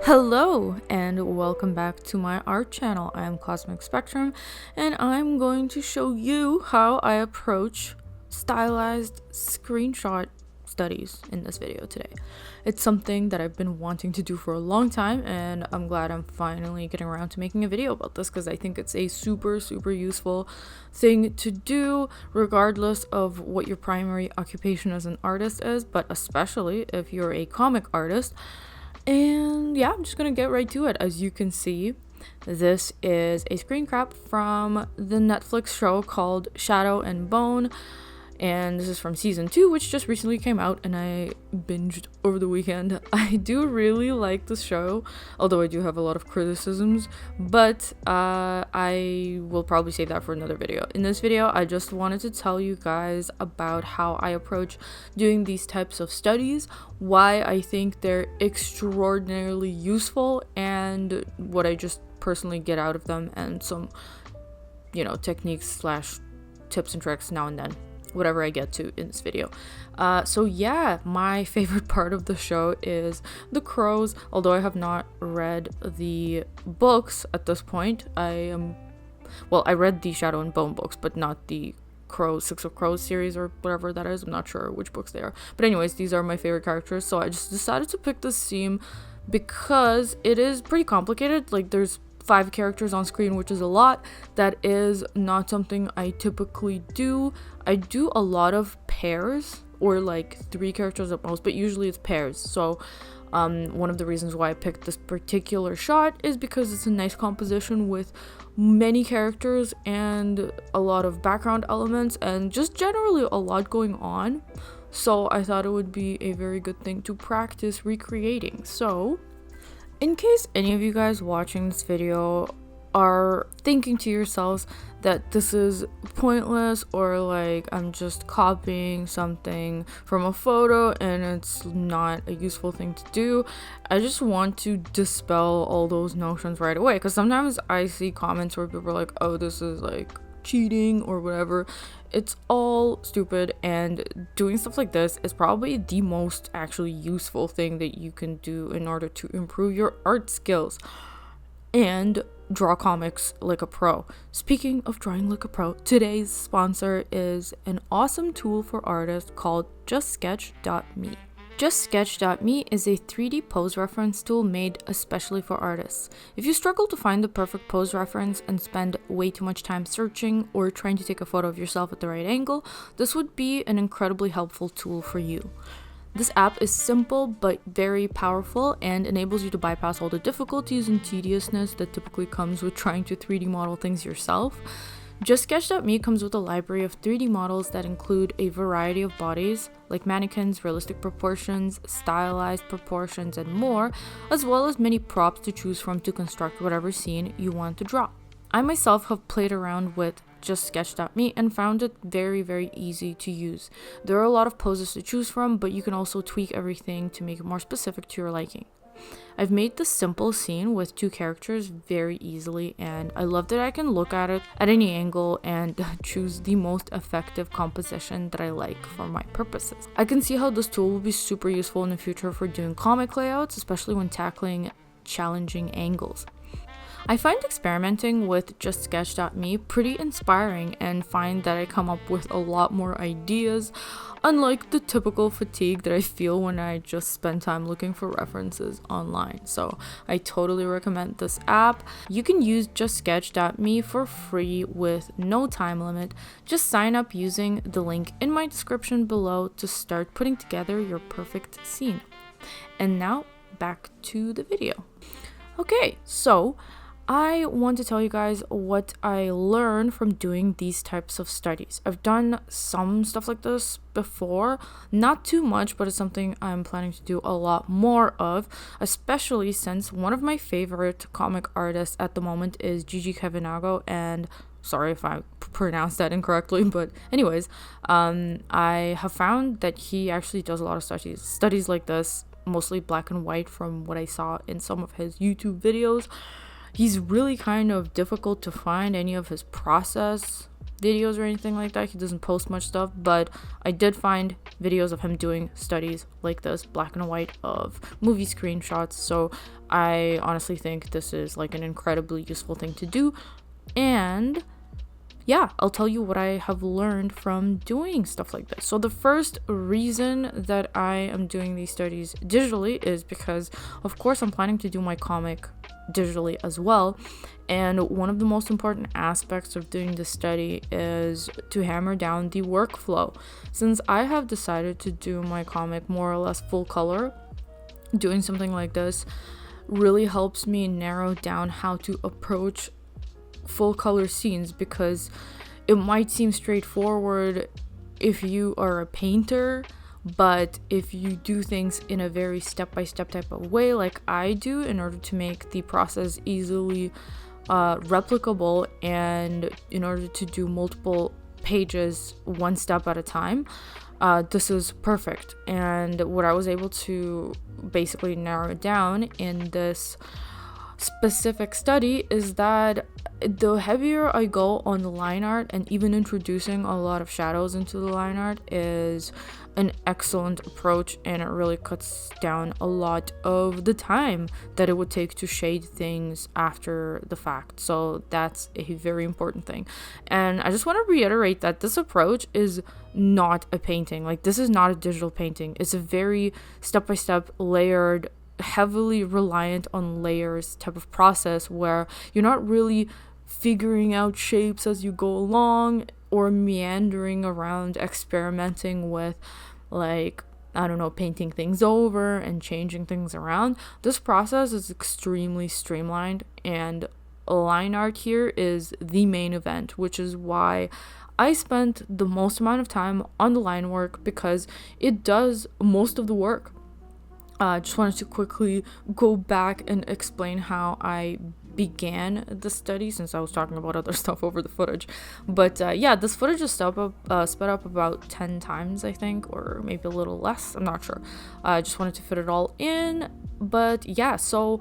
Hello and welcome back to my art channel. I am Cosmic Spectrum and I'm going to show you how I approach stylized screenshot studies in this video today. It's something that I've been wanting to do for a long time and I'm glad I'm finally getting around to making a video about this because I think it's a super useful thing to do regardless of what your primary occupation as an artist is, but especially if you're a comic artist. And yeah, I'm just gonna get right to it. As you can see, this is a screen cap from the Netflix show called Shadow and Bone, and this is from season 2, which just recently came out and I binged over the weekend. I do really like the show, although I do have a lot of criticisms, but I will probably save that for another video. In this video, I just wanted to tell you guys about how I approach doing these types of studies, why I think they're extraordinarily useful, and what I just personally get out of them, and some, techniques slash tips and tricks now and then, whatever I get to in this video. So yeah, my favorite part of the show is the CROWS. Although I have not read the books at this point, I read the Shadow and Bone books, but not the CROWS, Six of Crows series or whatever that is. I'm not sure which books they are. But anyways, these are my favorite characters, so I just decided to pick this theme because it is pretty complicated. Like, there's 5 characters on screen, which is a lot. That is not something I typically do. I do a lot of pairs, or like 3 characters at most, but usually it's pairs. So one of the reasons why I picked this particular shot is because it's a nice composition with many characters and a lot of background elements and just generally a lot going on. So I thought it would be a very good thing to practice recreating. So in case any of you guys watching this video are thinking to yourselves that this is pointless, or like I'm just copying something from a photo and it's not a useful thing to do, I just want to dispel all those notions right away, because sometimes I see comments where people are like, oh, this is like cheating or whatever. It's all stupid, and doing stuff like this is probably the most actually useful thing that you can do in order to improve your art skills and draw comics like a pro. Speaking of drawing like a pro, today's sponsor is an awesome tool for artists called JustSketch.me. JustSketch.me is a 3D pose reference tool made especially for artists. If you struggle to find the perfect pose reference and spend way too much time searching or trying to take a photo of yourself at the right angle, this would be an incredibly helpful tool for you. This app is simple but very powerful and enables you to bypass all the difficulties and tediousness that typically comes with trying to 3D model things yourself. JustSketch.me comes with a library of 3D models that include a variety of bodies, like mannequins, realistic proportions, stylized proportions, and more, as well as many props to choose from to construct whatever scene you want to draw. I myself have played around with JustSketch.me and found it very easy to use. There are a lot of poses to choose from, but you can also tweak everything to make it more specific to your liking. I've made this simple scene with 2 characters very easily, and I love that I can look at it at any angle and choose the most effective composition that I like for my purposes. I can see how this tool will be super useful in the future for doing comic layouts, especially when tackling challenging angles. I find experimenting with JustSketch.me pretty inspiring and find that I come up with a lot more ideas, unlike the typical fatigue that I feel when I just spend time looking for references online. So I totally recommend this app. You can use JustSketch.me for free with no time limit. Just sign up using the link in my description below to start putting together your perfect scene. And now back to the video. Okay, so I want to tell you guys what I learned from doing these types of studies. I've done some stuff like this before, not too much, but it's something I'm planning to do a lot more of, especially since one of my favorite comic artists at the moment is Gigi Kevinago, and sorry if I pronounced that incorrectly, but anyways, I have found that he actually does a lot of studies like this, mostly black and white from what I saw in some of his YouTube videos. He's really kind of difficult to find any of his process videos or anything like that. He doesn't post much stuff, but I did find videos of him doing studies like this, black and white, of movie screenshots. So I honestly think this is like an incredibly useful thing to do. And yeah, I'll tell you what I have learned from doing stuff like this. So the first reason that I am doing these studies digitally is because, of course, I'm planning to do my comic digitally as well. And one of the most important aspects of doing this study is to hammer down the workflow. Since I have decided to do my comic more or less full color, doing something like this really helps me narrow down how to approach full color scenes, because it might seem straightforward if you are a painter, but if you do things in a very step-by-step type of way like I do, in order to make the process easily replicable and in order to do multiple pages one step at a time, this is perfect. And what I was able to basically narrow it down in this specific study is that the heavier I go on the line art, and even introducing a lot of shadows into the line art is an excellent approach, and it really cuts down a lot of the time that it would take to shade things after the fact. So that's a very important thing. And I just want to reiterate that this approach is not a painting. Like, this is not a digital painting. It's a very step-by-step, layered, heavily reliant on layers type of process, where you're not really figuring out shapes as you go along or meandering around experimenting with, like, I don't know, painting things over and changing things around. This process is extremely streamlined, and line art here is the main event, which is why I spent the most amount of time on the line work, because it does most of the work. Just wanted to quickly go back and explain how I began the study, since I was talking about other stuff over the footage. But yeah, this footage is sped up about 10 times, I think, or maybe a little less. I'm not sure. I just wanted to fit it all in. But yeah, so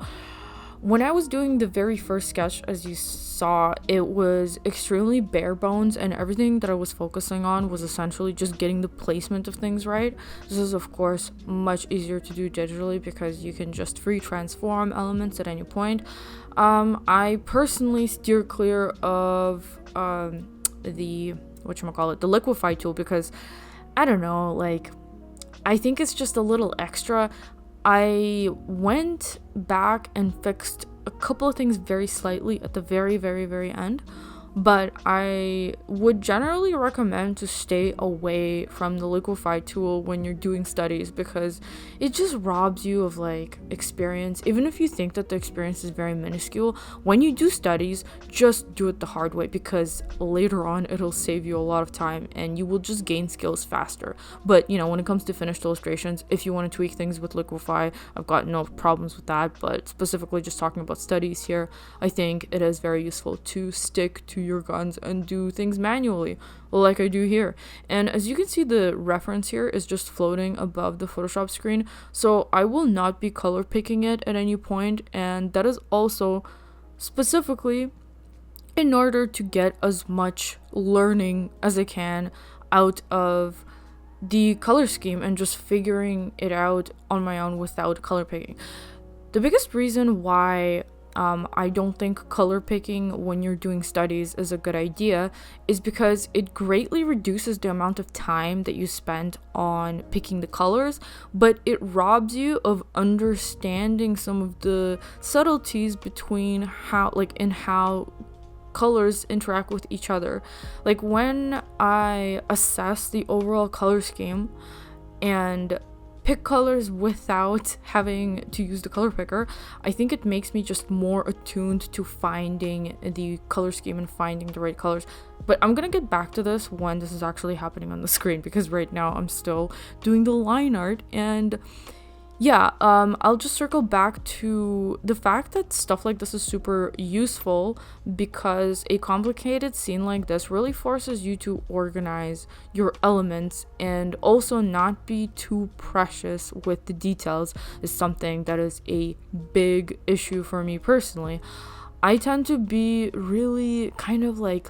when I was doing the very first sketch, as you saw, it was extremely bare bones, and everything that I was focusing on was essentially just getting the placement of things right. This is, of course, much easier to do digitally because you can just free transform elements at any point. I personally steer clear of the liquify tool, because I don't know, like, I think it's just a little extra. I went back and fixed a couple of things very slightly at the very, very, very end, but I would generally recommend to stay away from the liquify tool when you're doing studies, because it just robs you of, like, experience. Even if you think that the experience is very minuscule, when you do studies, just do it the hard way, because later on it'll save you a lot of time and you will just gain skills faster. But, you know, when it comes to finished illustrations, if you want to tweak things with liquify, I've got no problems with that. But specifically just talking about studies here, I think it is very useful to stick to your guns and do things manually, like I do here. And as you can see, the reference here is just floating above the Photoshop screen, so I will not be color picking it at any point, and that is also specifically in order to get as much learning as I can out of the color scheme and just figuring it out on my own without color picking. The biggest reason why I don't think color picking when you're doing studies is a good idea is because it greatly reduces the amount of time that you spend on picking the colors, but it robs you of understanding some of the subtleties between how colors interact with each other. Like, when I assess the overall color scheme and pick colors without having to use the color picker, I think it makes me just more attuned to finding the color scheme and finding the right colors. But I'm gonna get back to this when this is actually happening on the screen, because right now I'm still doing the line art. And yeah, I'll just circle back to the fact that stuff like this is super useful, because a complicated scene like this really forces you to organize your elements and also not be too precious with the details is something that is a big issue for me personally. I tend to be really kind of like,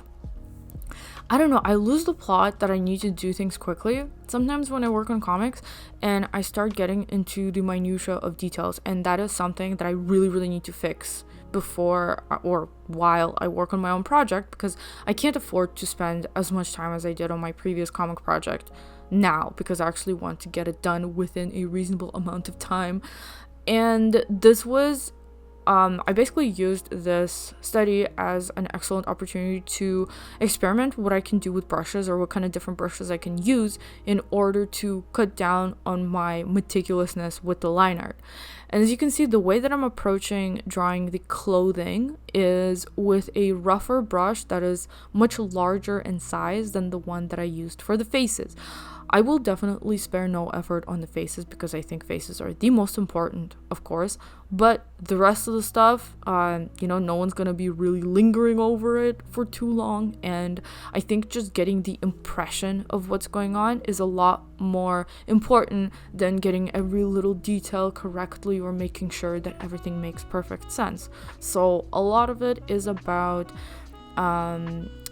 I don't know, I lose the plot that I need to do things quickly sometimes when I work on comics, and I start getting into the minutia of details, and that is something that I really need to fix before or while I work on my own project, because I can't afford to spend as much time as I did on my previous comic project now, because I actually want to get it done within a reasonable amount of time. And this was I basically used this study as an excellent opportunity to experiment what I can do with brushes, or what kind of different brushes I can use in order to cut down on my meticulousness with the line art. And as you can see, the way that I'm approaching drawing the clothing is with a rougher brush that is much larger in size than the one that I used for the faces. I will definitely spare no effort on the faces, because I think faces are the most important, of course, but the rest of the stuff, no one's gonna be really lingering over it for too long, and I think just getting the impression of what's going on is a lot more important than getting every little detail correctly or making sure that everything makes perfect sense. So a lot of it is about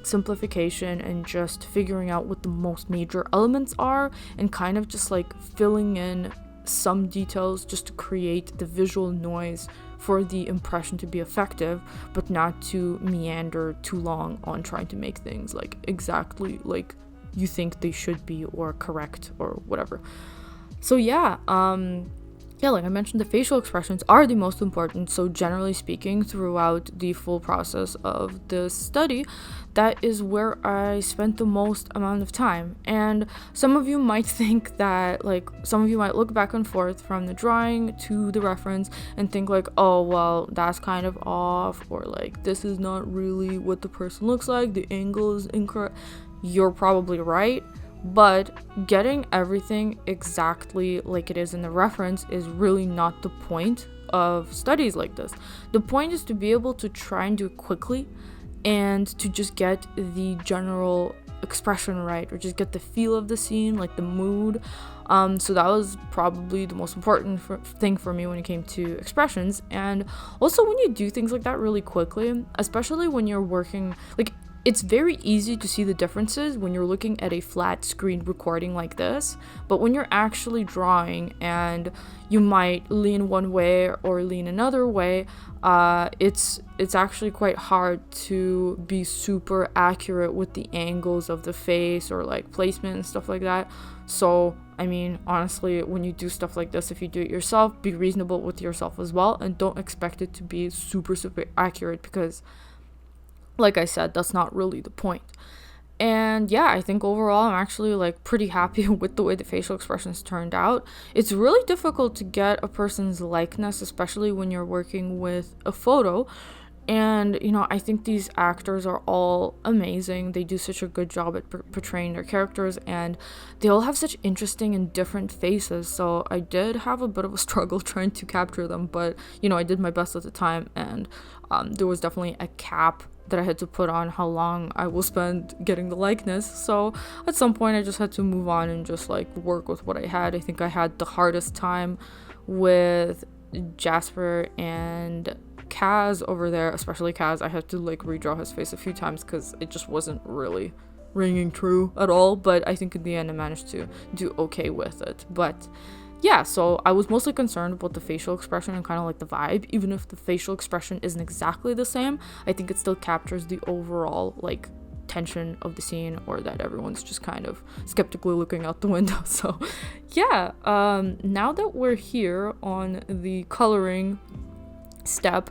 simplification and just figuring out what the most major elements are, and kind of just like filling in some details just to create the visual noise for the impression to be effective, but not to meander too long on trying to make things like exactly like you think they should be or correct or whatever. So like I mentioned, the facial expressions are the most important. So generally speaking, throughout the full process of this study, that is where I spent the most amount of time. And some of you might think that, like, some of you might look back and forth from the drawing to the reference and think like, oh, well, that's kind of off, or like, this is not really what the person looks like, the angle is incorrect. You're probably right. But getting everything exactly like it is in the reference is really not the point of studies like this. The point is to be able to try and do it quickly, and to just get the general expression right, or just get the feel of the scene, like the mood. So that was probably the most important thing for me when it came to expressions. And also, when you do things like that really quickly, especially when you're working, like, it's very easy to see the differences when you're looking at a flat screen recording like this, but when you're actually drawing and you might lean one way or lean another way, it's actually quite hard to be super accurate with the angles of the face or like placement and stuff like that. So I mean, honestly, when you do stuff like this, if you do it yourself, be reasonable with yourself as well, and don't expect it to be super accurate, because like I said, that's not really the point. And yeah, I think overall I'm actually like pretty happy with the way the facial expressions turned out. It's really difficult to get a person's likeness, especially when you're working with a photo. And I think these actors are all amazing. They do such a good job at portraying their characters, and they all have such interesting and different faces. So I did have a bit of a struggle trying to capture them, but I did my best at the time. And there was definitely a cap that I had to put on how long I will spend getting the likeness. So at some point I just had to move on and just like work with what I had. I think I had the hardest time with Jasper and Kaz over there, especially Kaz. I had to like redraw his face a few times because it just wasn't really ringing true at all, but I think in the end I managed to do okay with it. But yeah, so I was mostly concerned about the facial expression and kind of like the vibe. Even if the facial expression isn't exactly the same, I think it still captures the overall like tension of the scene, or that everyone's just kind of skeptically looking out the window. So yeah, now that we're here on the coloring step,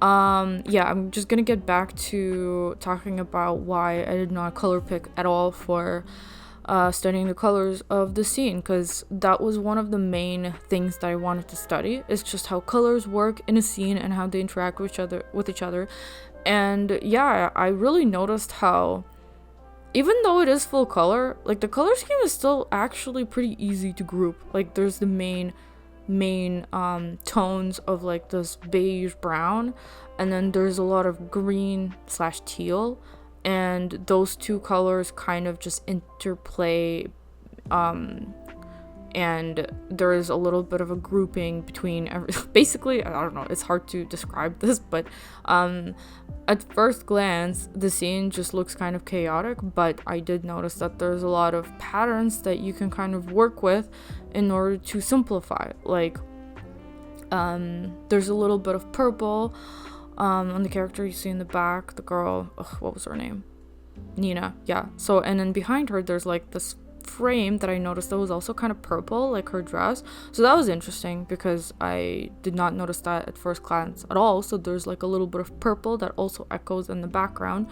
I'm just gonna get back to talking about why I did not color pick at all for studying the colors of the scene, because that was one of the main things that I wanted to study, is just how colors work in a scene and how they interact with each other. And yeah, I really noticed how, even though it is full color, like the color scheme is still actually pretty easy to group. Like there's the main tones of like this beige brown, and then there's a lot of green / teal, and those two colors kind of just interplay and there is a little bit of a grouping between basically, I don't know, it's hard to describe this, but at first glance the scene just looks kind of chaotic, but I did notice that there's a lot of patterns that you can kind of work with in order to simplify. Like there's a little bit of purple on the character you see in the back, the girl, what was her name? Nina, yeah. So, and then behind her there's like this frame that I noticed that was also kind of purple, like her dress. So that was interesting because I did not notice that at first glance at all. So there's like a little bit of purple that also echoes in the background,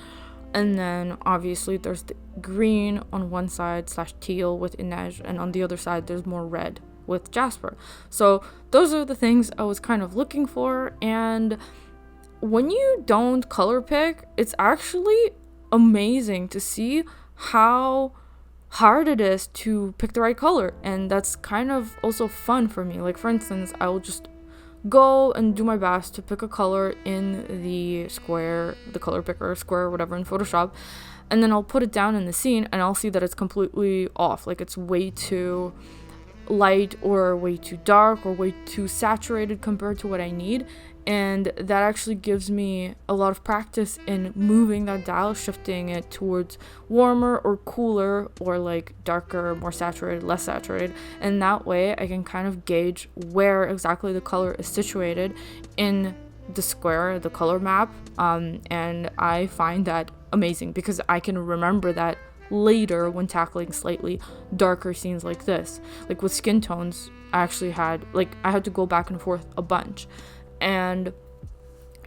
and then obviously there's the green on one side / teal with Inej, and on the other side there's more red with Jasper. So those are the things I was kind of looking for, and when you don't color pick, it's actually amazing to see how hard it is to pick the right color, and that's kind of also fun for me. Like, for instance, I will just go and do my best to pick a color in the square, the color picker square, whatever, in Photoshop, and then I'll put it down in the scene and I'll see that it's completely off, like it's way too light or way too dark or way too saturated compared to what I need. And that actually gives me a lot of practice in moving that dial, shifting it towards warmer or cooler, or like darker, more saturated, less saturated. And that way I can kind of gauge where exactly the color is situated in the square, the color map. And I find that amazing because I can remember that later when tackling slightly darker scenes like this. Like with skin tones, I had to go back and forth a bunch. And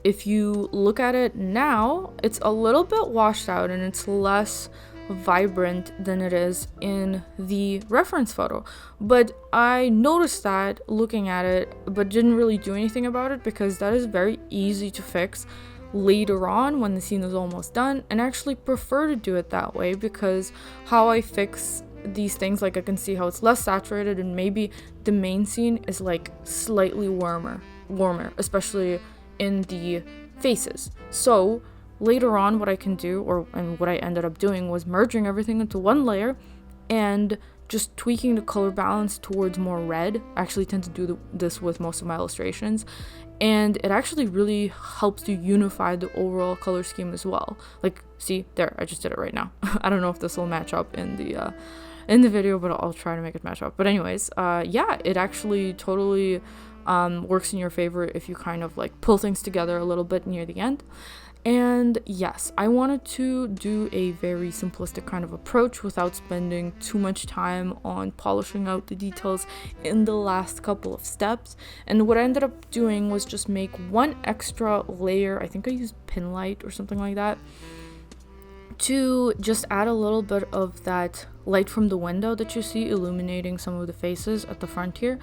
if you look at it now, it's a little bit washed out and it's less vibrant than it is in the reference photo. But I noticed that looking at it, but didn't really do anything about it because that is very easy to fix later on when the scene is almost done, and I actually prefer to do it that way because how I fix these things, like I can see how it's less saturated and maybe the main scene is like slightly warmer, especially in the faces. So later on what I can do, and what I ended up doing, was merging everything into one layer and just tweaking the color balance towards more red. I actually tend to do this with most of my illustrations, and it actually really helps to unify the overall color scheme as well. Like, see there, I just did it right now. I don't know if this will match up in the video, but I'll try to make it match up. But anyways, yeah, it actually totally works in your favor if you kind of like pull things together a little bit near the end. And yes, I wanted to do a very simplistic kind of approach without spending too much time on polishing out the details in the last couple of steps. And what I ended up doing was just make one extra layer. I think I used pin light or something like that to just add a little bit of that light from the window that you see illuminating some of the faces at the front here.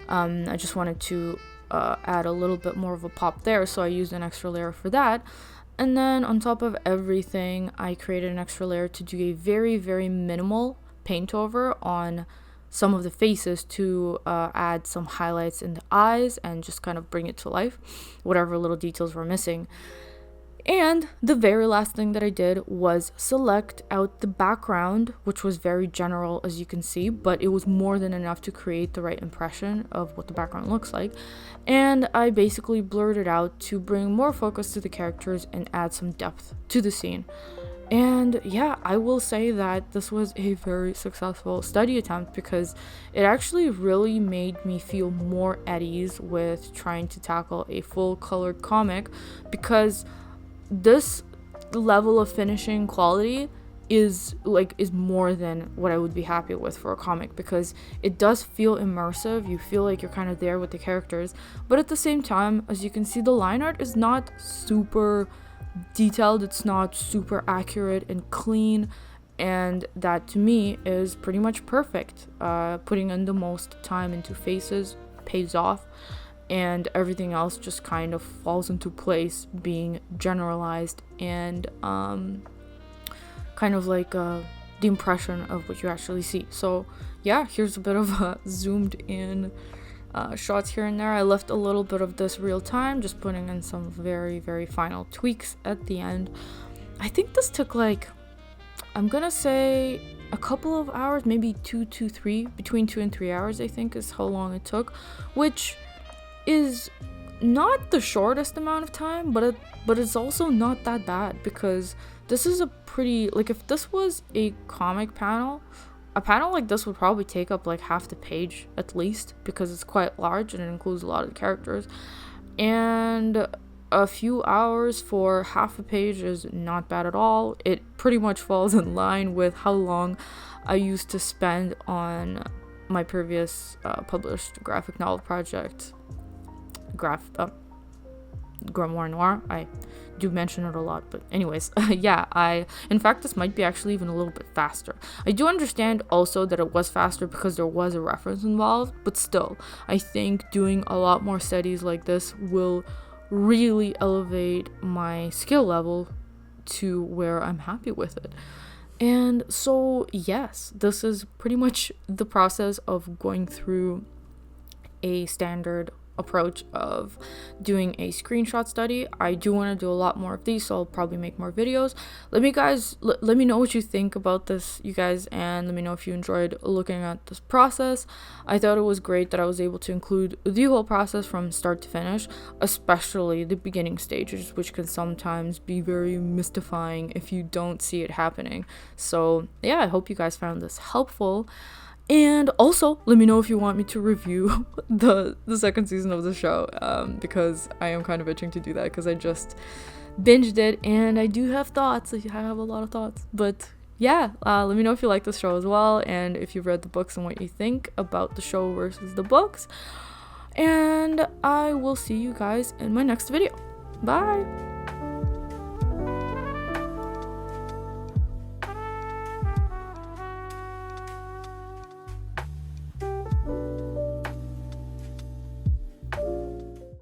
I just wanted to add a little bit more of a pop there, so I used an extra layer for that. And then on top of everything, I created an extra layer to do a very, very minimal paint over on some of the faces to add some highlights in the eyes and just kind of bring it to life, whatever little details were missing. And the very last thing that I did was select out the background, which was very general, as you can see, but it was more than enough to create the right impression of what the background looks like. And I basically blurred it out to bring more focus to the characters and add some depth to the scene. And yeah, I will say that this was a very successful study attempt because it actually really made me feel more at ease with trying to tackle a full colored comic, because this level of finishing quality is more than what I would be happy with for a comic, because it does feel immersive. You feel like you're kind of there with the characters, but at the same time, as you can see, the line art is not super detailed, it's not super accurate and clean, and that to me is pretty much perfect. Putting in the most time into faces pays off, and everything else just kind of falls into place, being generalized and kind of like the impression of what you actually see. So yeah, here's a bit of a zoomed in shots here and there. I left a little bit of this real time, just putting in some very, very final tweaks at the end. I think this took like, I'm gonna say a couple of hours, maybe between 2 and 3 hours, I think is how long it took, which is not the shortest amount of time, but it's also not that bad, because this is a pretty, like, if this was a comic panel, a panel like this would probably take up like half the page at least, because it's quite large and it includes a lot of the characters, and a few hours for half a page is not bad at all. It pretty much falls in line with how long I used to spend on my previous published graphic novel project, Grimoire Noir. I do mention it a lot, but anyways, yeah, in fact, this might be actually even a little bit faster. I do understand also that it was faster because there was a reference involved, but still, I think doing a lot more studies like this will really elevate my skill level to where I'm happy with it. And so, yes, this is pretty much the process of going through a standard approach of doing a screenshot study. I do want to do a lot more of these, so I'll probably make more videos. Let me know what you think about this, you guys, and let me know if you enjoyed looking at this process. I thought it was great that I was able to include the whole process from start to finish, especially the beginning stages, which can sometimes be very mystifying if you don't see it happening. So yeah, I hope you guys found this helpful. And also, let me know if you want me to review the second season of the show, because I am kind of itching to do that, because I just binged it, and I do have thoughts. I have a lot of thoughts. But yeah, let me know if you like the show as well, and if you've read the books and what you think about the show versus the books. And I will see you guys in my next video. Bye!